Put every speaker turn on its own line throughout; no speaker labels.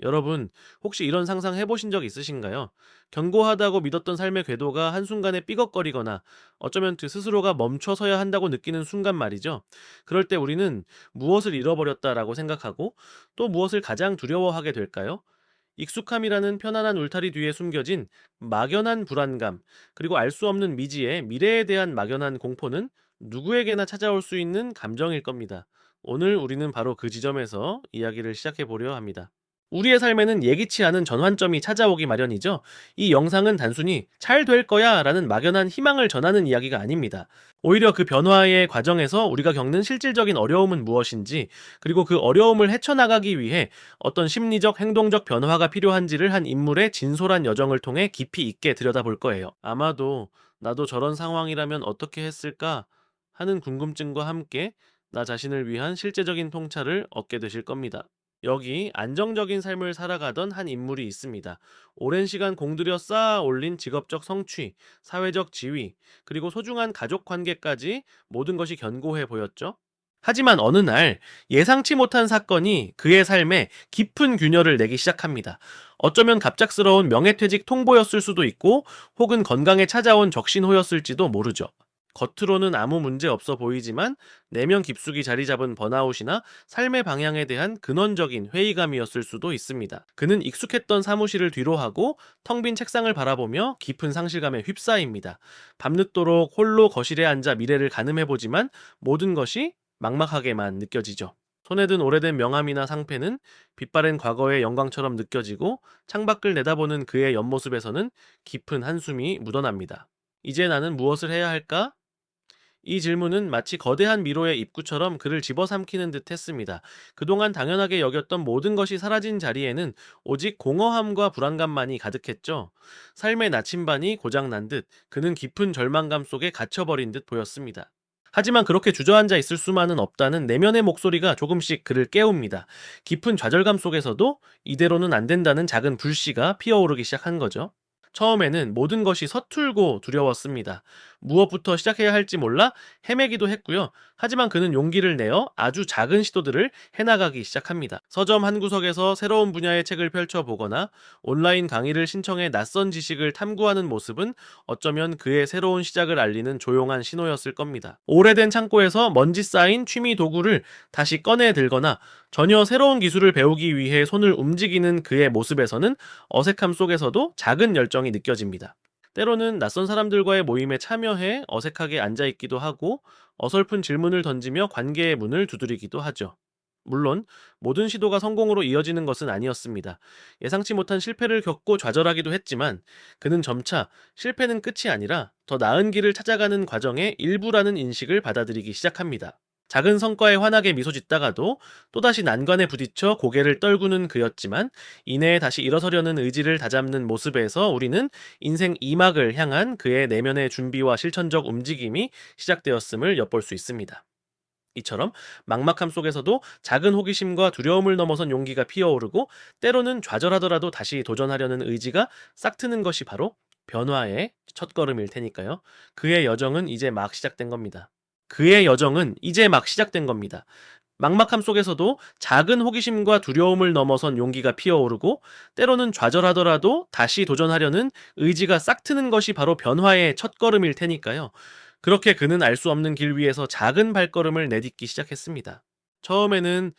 여러분, 혹시 이런 상상 해보신 적 있으신가요? 견고하다고 믿었던 삶의 궤도가 한순간에 삐걱거리거나 어쩌면 그 스스로가 멈춰서야 한다고 느끼는 순간 말이죠. 그럴 때 우리는 무엇을 잃어버렸다라고 생각하고 또 무엇을 가장 두려워하게 될까요? 익숙함이라는 편안한 울타리 뒤에 숨겨진 막연한 불안감, 그리고 알 수 없는 미지의 미래에 대한 막연한 공포는 누구에게나 찾아올 수 있는 감정일 겁니다. 오늘 우리는 바로 그 지점에서 이야기를 시작해 보려 합니다. 우리의 삶에는 예기치 않은 전환점이 찾아오기 마련이죠. 이 영상은 단순히 잘 될 거야 라는 막연한 희망을 전하는 이야기가 아닙니다. 오히려 그 변화의 과정에서 우리가 겪는 실질적인 어려움은 무엇인지, 그리고 그 어려움을 헤쳐나가기 위해 어떤 심리적, 행동적 변화가 필요한지를 한 인물의 진솔한 여정을 통해 깊이 있게 들여다볼 거예요. 아마도 나도 저런 상황이라면 어떻게 했을까 하는 궁금증과 함께 나 자신을 위한 실제적인 통찰을 얻게 되실 겁니다. 여기 안정적인 삶을 살아가던 한 인물이 있습니다. 오랜 시간 공들여 쌓아 올린 직업적 성취, 사회적 지위, 그리고 소중한 가족 관계까지 모든 것이 견고해 보였죠. 하지만 어느 날 예상치 못한 사건이 그의 삶에 깊은 균열을 내기 시작합니다. 어쩌면 갑작스러운 명예퇴직 통보였을 수도 있고, 혹은 건강에 찾아온 적신호였을지도 모르죠. 겉으로는 아무 문제 없어 보이지만 내면 깊숙이 자리 잡은 번아웃이나 삶의 방향에 대한 근원적인 회의감이었을 수도 있습니다. 그는 익숙했던 사무실을 뒤로하고 텅 빈 책상을 바라보며 깊은 상실감에 휩싸입니다. 밤늦도록 홀로 거실에 앉아 미래를 가늠해보지만 모든 것이 막막하게만 느껴지죠. 손에 든 오래된 명함이나 상패는 빛바랜 과거의 영광처럼 느껴지고, 창밖을 내다보는 그의 옆모습에서는 깊은 한숨이 묻어납니다. 이제 나는 무엇을 해야 할까? 이 질문은 마치 거대한 미로의 입구처럼 그를 집어삼키는 듯 했습니다. 그동안 당연하게 여겼던 모든 것이 사라진 자리에는 오직 공허함과 불안감만이 가득했죠. 삶의 나침반이 고장난 듯 그는 깊은 절망감 속에 갇혀버린 듯 보였습니다. 하지만 그렇게 주저앉아 있을 수만은 없다는 내면의 목소리가 조금씩 그를 깨웁니다. 깊은 좌절감 속에서도 이대로는 안 된다는 작은 불씨가 피어오르기 시작한 거죠. 처음에는 모든 것이 서툴고 두려웠습니다. 무엇부터 시작해야 할지 몰라 헤매기도 했고요. 하지만 그는 용기를 내어 아주 작은 시도들을 해나가기 시작합니다. 서점 한 구석에서 새로운 분야의 책을 펼쳐보거나 온라인 강의를 신청해 낯선 지식을 탐구하는 모습은 어쩌면 그의 새로운 시작을 알리는 조용한 신호였을 겁니다. 오래된 창고에서 먼지 쌓인 취미 도구를 다시 꺼내 들거나 전혀 새로운 기술을 배우기 위해 손을 움직이는 그의 모습에서는 어색함 속에서도 작은 열정이 느껴집니다. 때로는 낯선 사람들과의 모임에 참여해 어색하게 앉아있기도 하고, 어설픈 질문을 던지며 관계의 문을 두드리기도 하죠. 물론 모든 시도가 성공으로 이어지는 것은 아니었습니다. 예상치 못한 실패를 겪고 좌절하기도 했지만 그는 점차 실패는 끝이 아니라 더 나은 길을 찾아가는 과정의 일부라는 인식을 받아들이기 시작합니다. 작은 성과에 환하게 미소 짓다가도 또다시 난관에 부딪혀 고개를 떨구는 그였지만, 이내에 다시 일어서려는 의지를 다잡는 모습에서 우리는 인생 2막을 향한 그의 내면의 준비와 실천적 움직임이 시작되었음을 엿볼 수 있습니다. 이처럼 막막함 속에서도 작은 호기심과 두려움을 넘어선 용기가 피어오르고, 때로는 좌절하더라도 다시 도전하려는 의지가 싹트는 것이 바로 변화의 첫걸음일 테니까요. 그의 여정은 이제 막 시작된 겁니다. 그의 여정은 이제 막 시작된 겁니다. 막막함 속에서도 작은 호기심과 두려움을 넘어선 용기가 피어오르고, 때로는 좌절하더라도 다시 도전하려는 의지가 싹트는 것이 바로 변화의 첫걸음일 테니까요. 그렇게 그는 알 수 없는 길 위에서 작은 발걸음을 내딛기 시작했습니다. 처음에는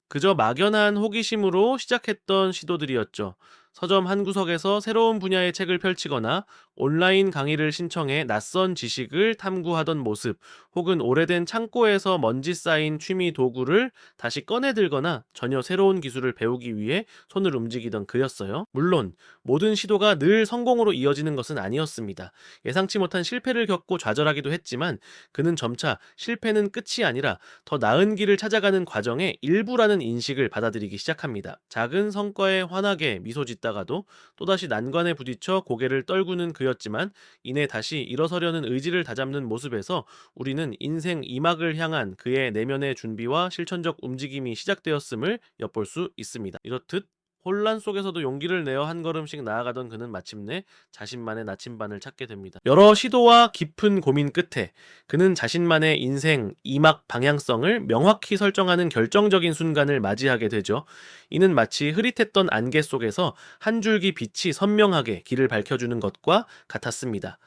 그저 막연한 호기심으로 시작했던 시도들이었죠. 서점 한 구석에서 새로운 분야의 책을 펼치거나 온라인 강의를 신청해 낯선 지식을 탐구하던 모습, 혹은 오래된 창고에서 먼지 쌓인 취미 도구를 다시 꺼내 들거나 전혀 새로운 기술을 배우기 위해 손을 움직이던 그였어요. 물론 모든 시도가 늘 성공으로 이어지는 것은 아니었습니다. 예상치 못한 실패를 겪고 좌절하기도 했지만 그는 점차 실패는 끝이 아니라 더 나은 길을 찾아가는 과정의 일부라는 인식을 받아들이기 시작합니다. 작은 성과에 환하게 미소 짓다가도 또다시 난관에 부딪혀 고개를 떨구는 그였지만, 이내 다시 일어서려는 의지를 다잡는 모습에서 우리는 인생 2막을 향한 그의 내면의 준비와 실천적 움직임이 시작되었음을 엿볼 수 있습니다. 이렇듯 혼란 속에서도 용기를 내어 한 걸음씩 나아가던 그는 마침내 자신만의 나침반을 찾게 됩니다. 여러 시도와 깊은 고민 끝에 그는 자신만의 인생 이막 방향성을 명확히 설정하는 결정적인 순간을 맞이하게 되죠. 이는 마치 흐릿했던 안개 속에서 한 줄기 빛이 선명하게 길을 밝혀주는 것과 같았습니다.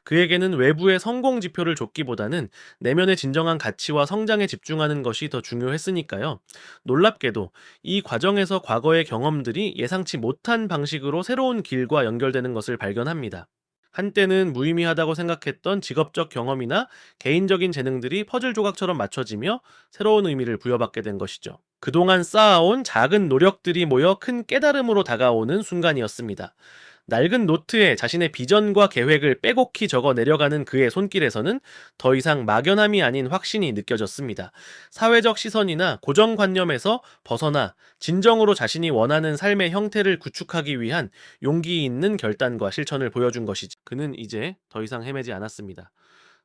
그에게는 외부의 성공 지표를 줬기보다는 내면의 진정한 가치와 성장에 집중하는 것이 더 중요했으니까요. 놀랍게도 이 과정에서 과거의 경험들이 예상치 못한 방식으로 새로운 길과 연결되는 것을 발견합니다. 한때는 무의미하다고 생각했던 직업적 경험이나 개인적인 재능들이 퍼즐 조각처럼 맞춰지며 새로운 의미를 부여받게 된 것이죠. 그동안 쌓아온 작은 노력들이 모여 큰 깨달음으로 다가오는 순간이었습니다. 낡은 노트에 자신의 비전과 계획을 빼곡히 적어 내려가는 그의 손길에서는 더 이상 막연함이 아닌 확신이 느껴졌습니다. 사회적 시선이나 고정관념에서 벗어나 진정으로 자신이 원하는 삶의 형태를 구축하기 위한 용기 있는 결단과 실천을 보여준 것이지. 그는 이제 더 이상 헤매지 않았습니다.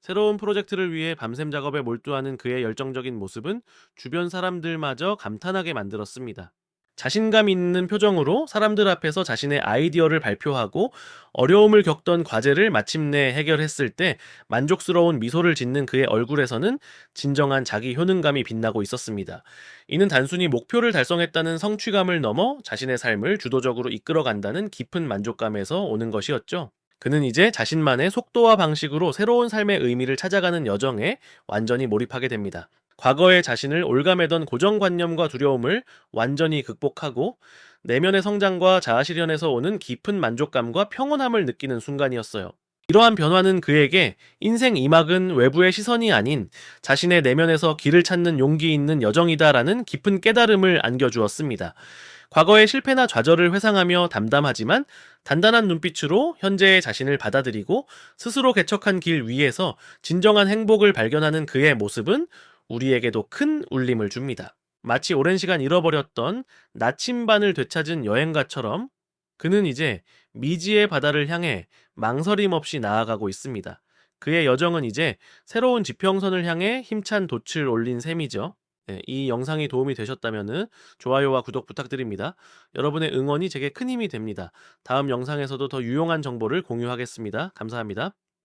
새로운 프로젝트를 위해 밤샘 작업에 몰두하는 그의 열정적인 모습은 주변 사람들마저 감탄하게 만들었습니다. 자신감 있는 표정으로 사람들 앞에서 자신의 아이디어를 발표하고 어려움을 겪던 과제를 마침내 해결했을 때 만족스러운 미소를 짓는 그의 얼굴에서는 진정한 자기 효능감이 빛나고 있었습니다. 이는 단순히 목표를 달성했다는 성취감을 넘어 자신의 삶을 주도적으로 이끌어간다는 깊은 만족감에서 오는 것이었죠. 그는 이제 자신만의 속도와 방식으로 새로운 삶의 의미를 찾아가는 여정에 완전히 몰입하게 됩니다. 과거의 자신을 올가매던 고정관념과 두려움을 완전히 극복하고 내면의 성장과 자아실현에서 오는 깊은 만족감과 평온함을 느끼는 순간이었어요. 이러한 변화는 그에게 인생 이막은 외부의 시선이 아닌 자신의 내면에서 길을 찾는 용기 있는 여정이다라는 깊은 깨달음을 안겨주었습니다. 과거의 실패나 좌절을 회상하며 담담하지만 단단한 눈빛으로 현재의 자신을 받아들이고 스스로 개척한 길 위에서 진정한 행복을 발견하는 그의 모습은 우리에게도 큰 울림을 줍니다. 마치 오랜 시간 잃어버렸던 나침반을 되찾은 여행가처럼 그는 이제 미지의 바다를 향해 망설임 없이 나아가고 있습니다. 그의 여정은 이제 새로운 지평선을 향해 힘찬 돛을 올린 셈이죠. 네, 이 영상이 도움이 되셨다면 좋아요와 구독 부탁드립니다. 여러분의 응원이 제게 큰 힘이 됩니다. 다음 영상에서도 더 유용한 정보를 공유하겠습니다. 감사합니다.